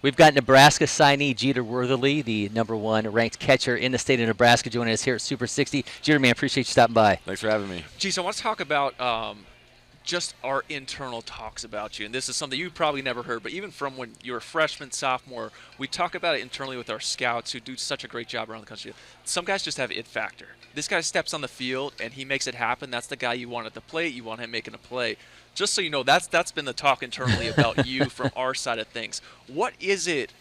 We've got Nebraska signee Jeter Worthley, the #1 ranked catcher in the state of Nebraska, joining us here at Super 60. Jeter, man, appreciate you stopping by. Thanks for having me. Geez, I want to talk about just our internal talks about you. And this is something you probably never heard, but even from when you were a freshman, sophomore, we talk about it internally with our scouts who do such a great job around the country. Some guys just have it factor. This guy steps on the field and he makes it happen. That's the guy you want at the plate. You want him making a play. Just so you know, that's been the talk internally about you from our side of things. What is it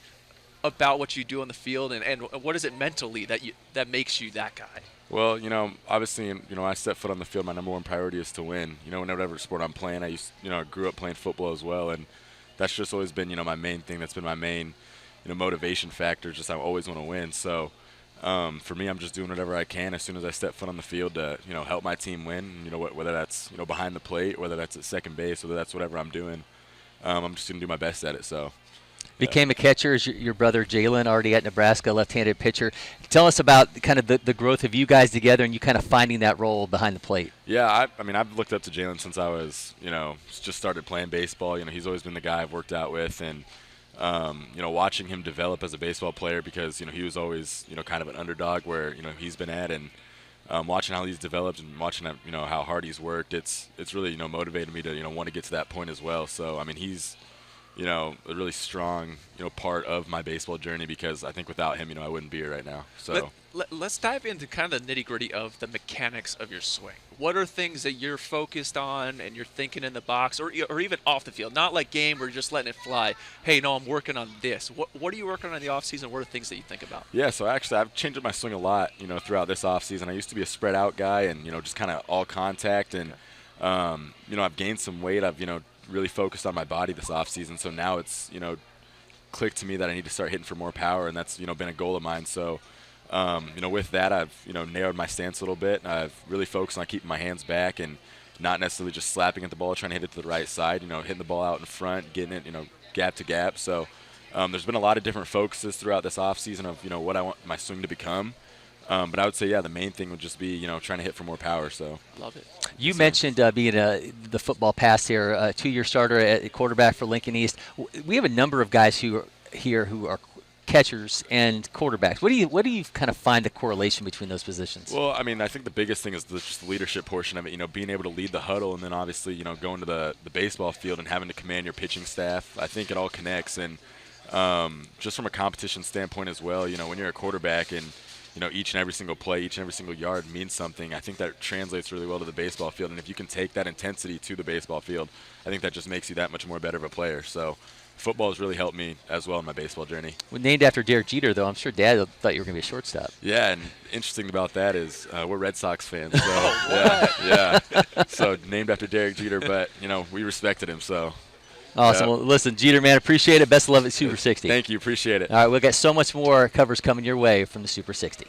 about what you do on the field, and what is it mentally that makes you that guy? Well, obviously, I step foot on the field. My #1 priority is to win. In whatever sport I'm playing, I grew up playing football as well, and that's just always been, my main thing. That's been my main, motivation factor. Just I always want to win. So, for me, I'm just doing whatever I can as soon as I step foot on the field to, help my team win. Whether that's, behind the plate, whether that's at second base, whether that's whatever I'm doing, I'm just gonna do my best at it. So. Became a catcher as your brother Jalen, already at Nebraska, left-handed pitcher. Tell us about kind of the growth of you guys together and you kind of finding that role behind the plate. Yeah, I've looked up to Jalen since I was, just started playing baseball. He's always been the guy I've worked out with, and watching him develop as a baseball player, because he was always kind of an underdog where he's been at, and watching how he's developed and watching how hard he's worked, it's really motivated me to want to get to that point as well. So he's a really strong, part of my baseball journey, because I think without him, I wouldn't be here right now. So let's dive into kind of the nitty-gritty of the mechanics of your swing. What are things that you're focused on and you're thinking in the box, or even off the field? Not like game where you're just letting it fly. Hey, no, I'm working on this. What are you working on in the off-season? What are things that you think about? Yeah, so actually I've changed up my swing a lot, throughout this off-season. I used to be a spread-out guy and, just kind of all contact. And, I've gained some weight. I've, really focused on my body this offseason, so now it's clicked to me that I need to start hitting for more power, and that's been a goal of mine. So with that, I've narrowed my stance a little bit, and I've really focused on keeping my hands back and not necessarily just slapping at the ball, trying to hit it to the right side, hitting the ball out in front, getting it gap to gap. So there's been a lot of different focuses throughout this offseason of what I want my swing to become. But I would say, the main thing would just be, trying to hit for more power. So love it. You mentioned being the football past here, a 2-year starter at quarterback for Lincoln East. We have a number of guys who are catchers and quarterbacks. What do you kind of find the correlation between those positions? Well, I think the biggest thing is just the leadership portion of it. Being able to lead the huddle, and then obviously, going to the baseball field and having to command your pitching staff. I think it all connects, and just from a competition standpoint as well. When you're a quarterback and each and every single play, each and every single yard means something. I think that translates really well to the baseball field, and if you can take that intensity to the baseball field, I think that just makes you that much more better of a player. So football has really helped me as well in my baseball journey. Well, named after Derek Jeter, though, I'm sure Dad thought you were going to be a shortstop. Yeah, and interesting about that is we're Red Sox fans. So, yeah. So named after Derek Jeter, but, we respected him, so. Awesome. Yeah. Well, listen, Jeter, man, appreciate it. Best of luck at Super 60. Thank you. Appreciate it. All right, we'll get so much more covers coming your way from the Super 60.